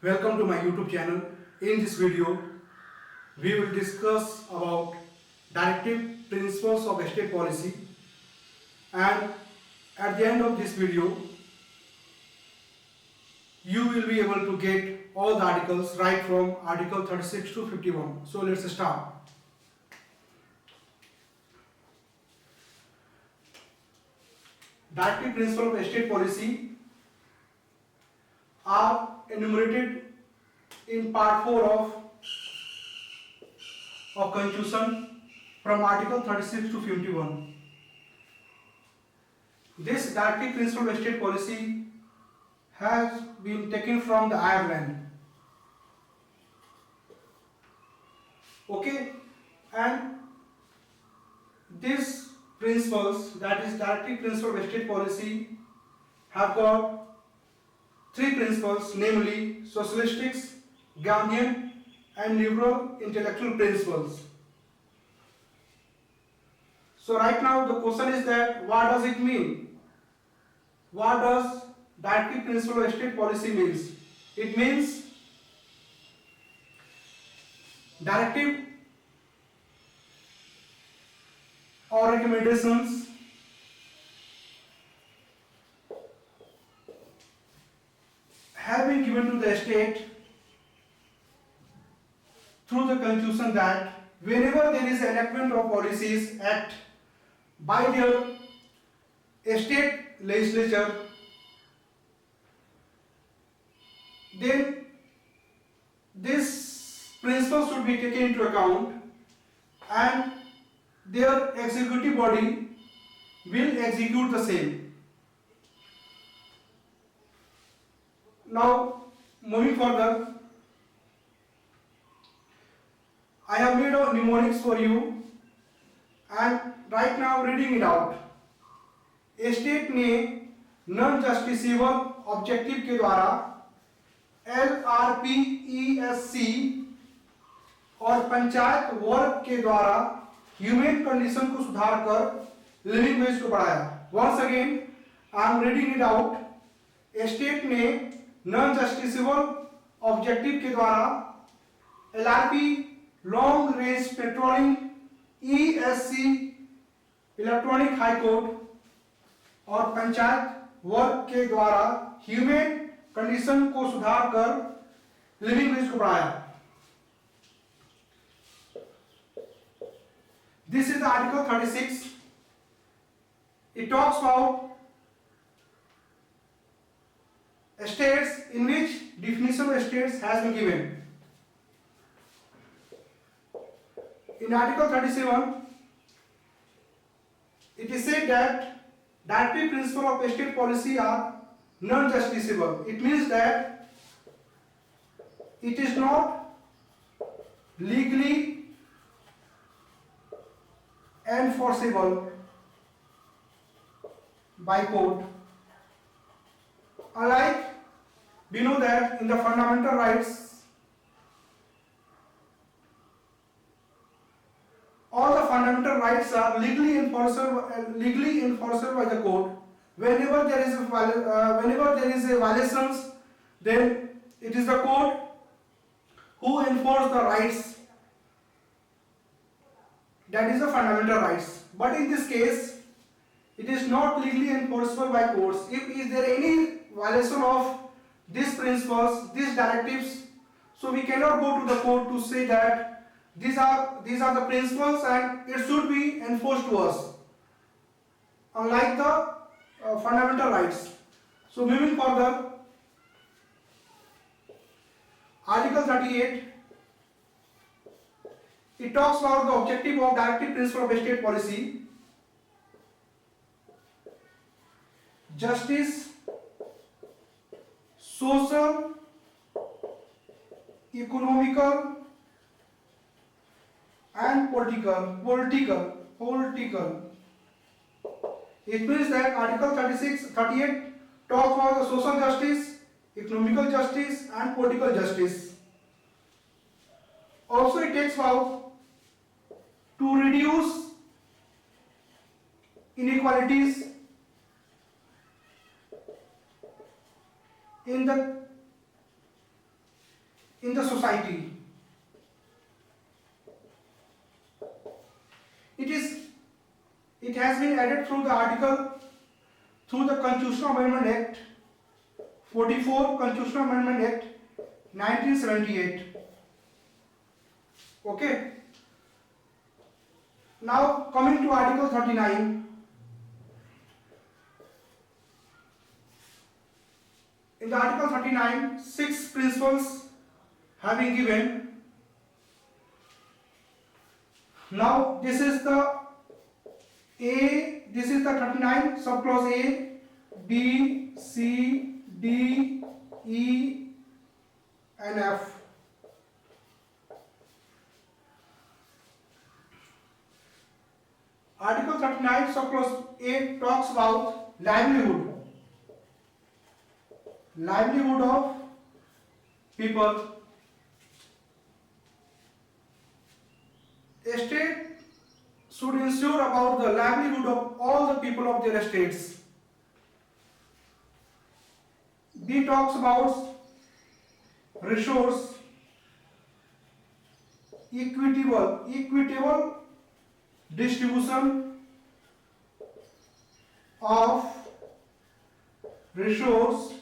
Welcome to my YouTube channel. In this video, we will discuss about directive principles of estate policy, and at the end of this video, you will be able to get all the articles right from article 36 to 51. So let's start. Directive principles of estate policy are enumerated in part 4 of Constitution from article 36 to 51. This directive principle of estate policy has been taken from the Ireland. Okay, and these principles, that is directive principle of estate policy, have got three principles, namely socialistics, Gandhian and liberal intellectual principles. So right now the question is that what does it mean? What does directive principle of estate policy means? It means directive or recommendations have been given to the state through the Constitution that whenever there is enactment of policies act by their state legislature, then this principle should be taken into account and their executive body will execute the same. Now, moving further, I have made a mnemonics for you and right now reading it out. State ने non justiciable objective के द्वारा LRPESC और पंचायत वर्ग के द्वारा human condition को सुधार कर लिविंग वेज को बढ़ाया. Once again I am reading it out. State ने नॉन जस्टिसेबल ऑब्जेक्टिव के द्वारा LRP long range patrolling, ESC electronic high court और पंचायत वर्ग के द्वारा ह्यूमन कंडीशन को सुधार कर लिविंग वेज को बढ़ाया. This is the article 36. It talks about states in which definition of states has been given. In article 37, it is said that directive principles of estate policy are non-justiciable. It means that it is not legally enforceable by court. Unlike, we know that in the fundamental rights, all the fundamental rights are legally enforceable by the court. Whenever there is a violations, then it is the court who enforce the rights. That is the fundamental rights. But in this case, it is not legally enforceable by courts. If is there any violation of these principles, these directives, so we cannot go to the court to say that these are the principles and it should be enforced to us, unlike the fundamental rights. So moving further, Article 38, it talks about the objective of directive principle of estate policy. Justice, social, economical and political. It means that Article 38 talks about the social justice, economical justice and political justice. Also it takes about to reduce inequalities in the society. It has been added through the Constitutional Amendment Act 44, Constitutional Amendment Act 1978. Okay. Now coming to Article 39. In the Article 39, 6 principles have been given. Now this is the 39 subclause A, B, C, D, E and F. Article 39 subclause A talks about livelihood of people. A state should ensure about the livelihood of all the people of their states. B talks about resource, equitable distribution of resource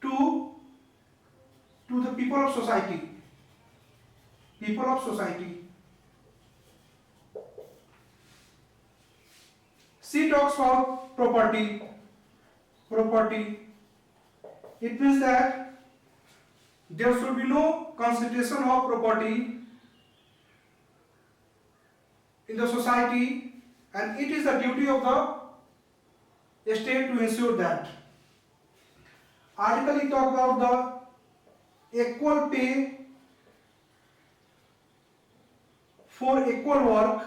to the people of society. C talks about property. It means that there should be no concentration of property in the society, and it is the duty of the state to ensure that. Article E talks about the equal pay for equal work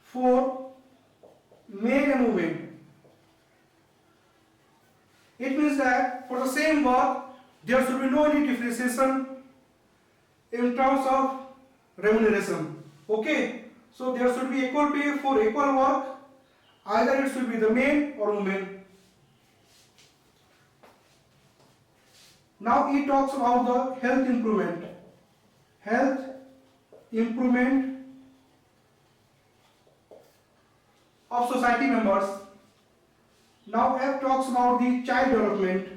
for men and women. It means that for the same work there should be no any differentiation in terms of remuneration. Okay, so there should be equal pay for equal work, either it should be the men or women. Now it talks about the health improvement of society members. Now F talks about the child development.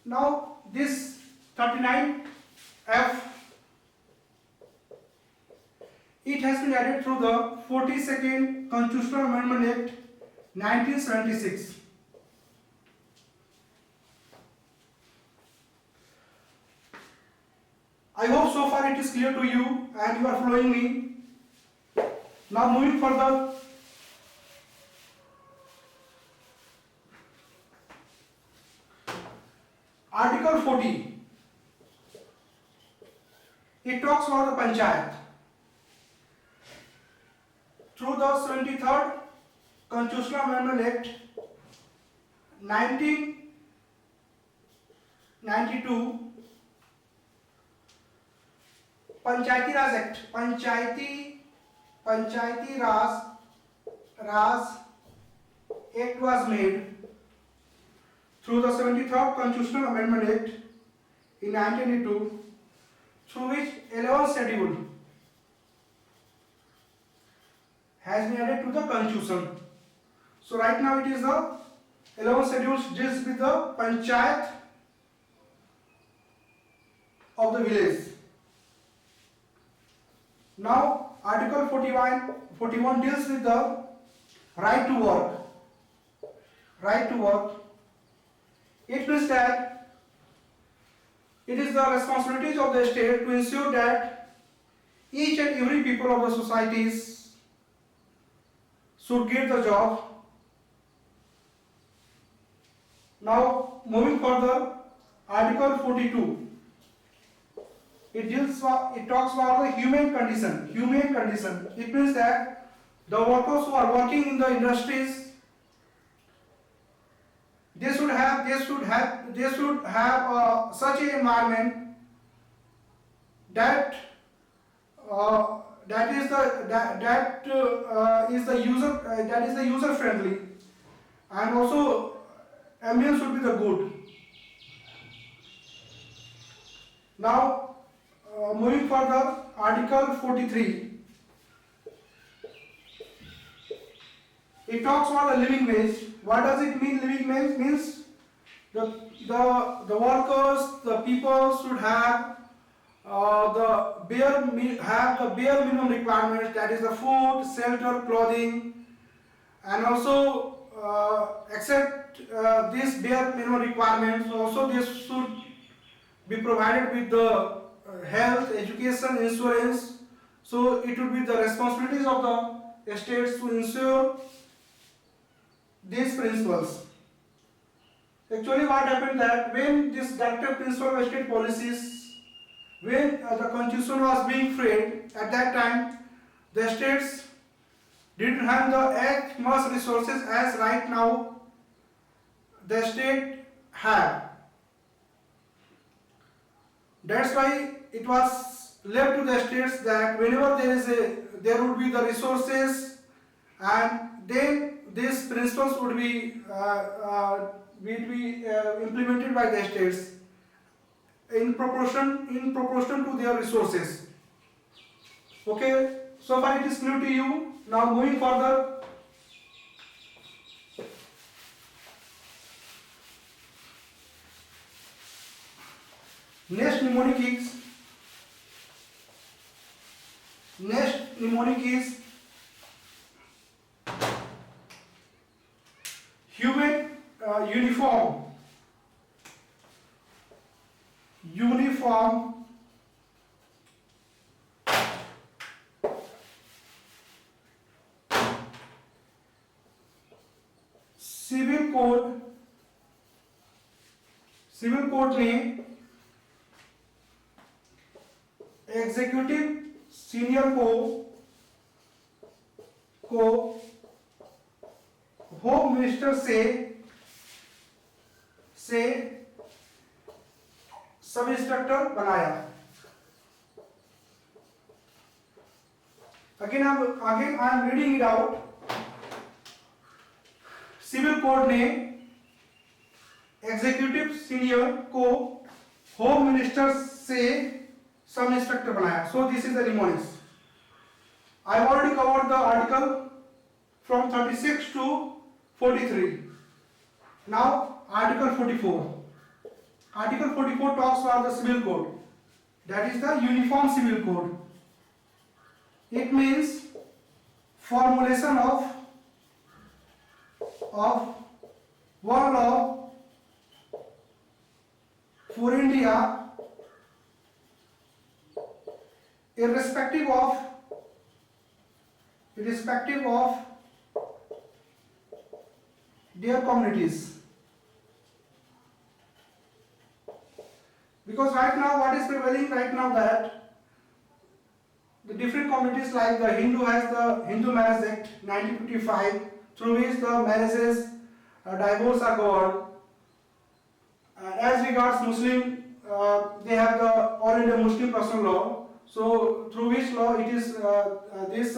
Now this 39F, it has been added through the 42nd Constitutional Amendment Act 1976. I hope so far it is clear to you and you are following me. Now moving further. Article 40. It talks about the panchayat. Through the 73rd Constitutional Amendment Act 1992, Panchayati Raj Act, Panchayati Raj Act was made through the 73rd Constitutional Amendment Act in 1982, through which 11th schedule has been added to the Constitution. So right now it is the 11th schedule deals with the panchayat of the village. Now Article 41 deals with the right to work. It means that it is the responsibilities of the state to ensure that each and every people of the societies should get the job. Now moving further, Article 42. It talks about the humane condition. It means that the workers who are working in the industries, they should have such an environment that that is the user friendly, and also ambience should be the good. Now, moving further, Article 43. It talks about the living wage. What does it mean? Living wage means the workers, the people should have the bare minimum requirements, that is the food, shelter, clothing, and also except these bare minimum requirements, also they should be provided with the health, education, insurance. So it would be the responsibilities of the states to ensure these principles. Actually, what happened that when this directive principle of state policies, when the constitution was being framed, at that time the states didn't have as much resources as right now the state have. That's why it was left to the states that whenever there would be the resources, and then these principles would be implemented by the states in proportion to their resources. Okay, so far it is clear to you. Now moving further, next mnemonic is human uniform civil code में executive senior को home minister से सब instructor बनाया. Again I am reading it out. Civil code ने executive senior को home minister से सब instructor बनाया. So this is the mnemonics. I have already covered the article from 36 to 43. Now article 44. Article 44 talks about the civil code. That is the uniform civil code. It means formulation of one law for India irrespective of their communities. Because right now what is prevailing right now that the different communities, like the Hindu has the Hindu Marriage Act 1955, through which the marriages, divorce are governed. As regards Muslim, they have the All India Muslim Personal Law. So through which law it is marriage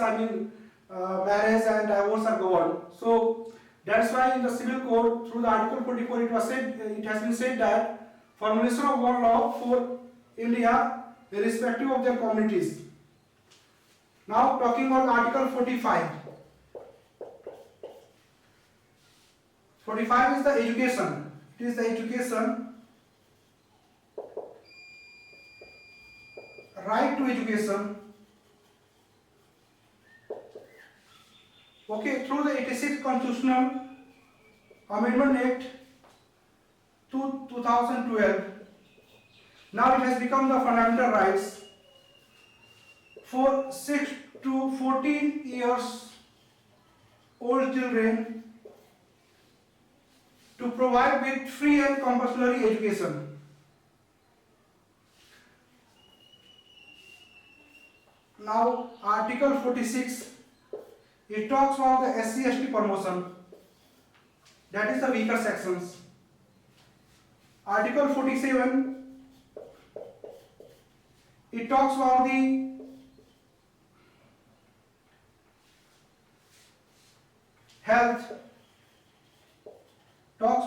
and divorce are governed. So that's why in the civil code through the article 44 it has been said that formulation of one law for India irrespective of their communities. Now talking about article 45. 45 is the education. It is the education, right to education. Okay, through the 86th Constitutional Amendment Act 2012, now it has become the fundamental rights for 6 to 14 years old children to provide with free and compulsory education. Now Article 46, it talks about the SC/ST promotion, that is the weaker sections. Article 47, it talks about the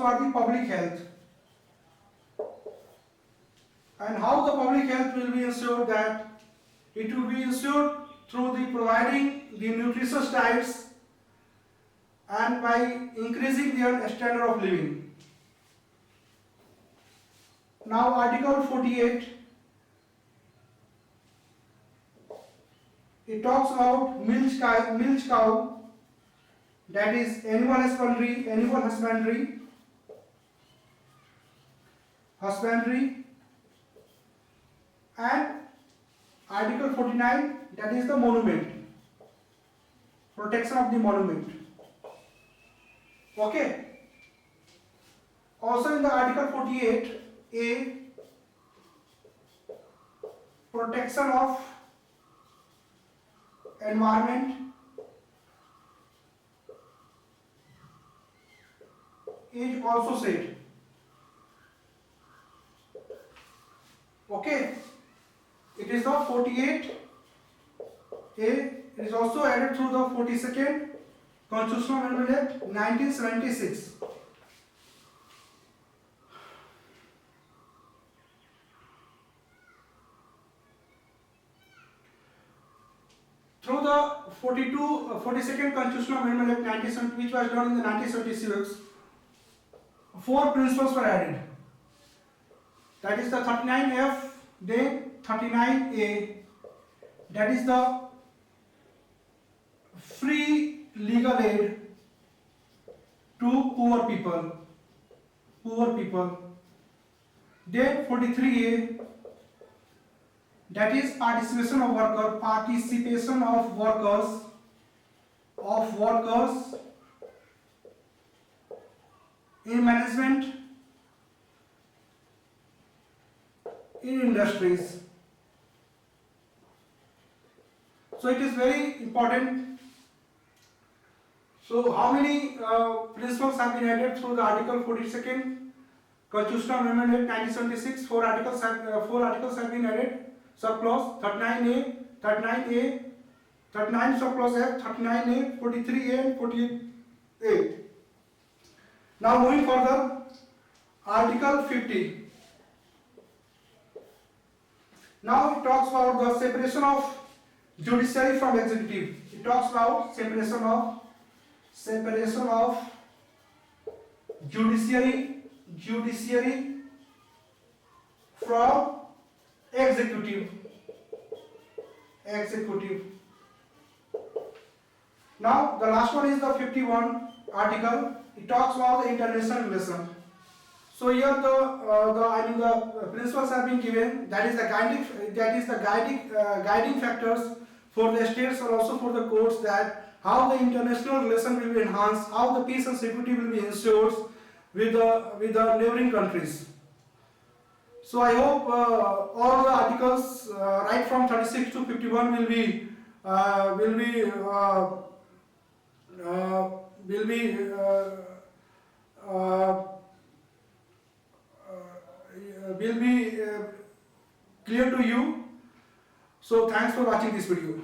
about the public health. And how the public health will be ensured? That it will be ensured through the providing the nutritious diets and by increasing their standard of living. Now Article 48, it talks about milch cow, that is animal husbandry, and Article 49, that is the monument, protection of the monument. Okay. Also in the Article 48A, protection of environment is also said. Okay. It is the 48A. It is also added through the 42nd Constitutional Amendment Act 1976. Through the 42nd Constitutional Amendment Act 1970, which was done in the 1976, 4 principles were added. That is the 39F, then 39A, that is the free legal aid to poor people. Then 43A, that is participation of workers in management in industries. So it is very important. So how many principles have been added through the Article 42nd Constitutional Amendment Act 1976? 4 articles have been added. Subclause 39A, 39 subclause F, 39A, 43A and 48A. Now moving further, Article 50. Now it talks about the separation of judiciary from executive. It talks about separation of judiciary from executive. Now the last one is the 51 article. It talks about the international relation. So here the principles have been given. That is the guiding factors for the states and also for the courts, that how the international relation will be enhanced, how the peace and security will be ensured with the neighboring countries. So I hope all the articles right from 36 to 51 will be clear to you. So thanks for watching this video.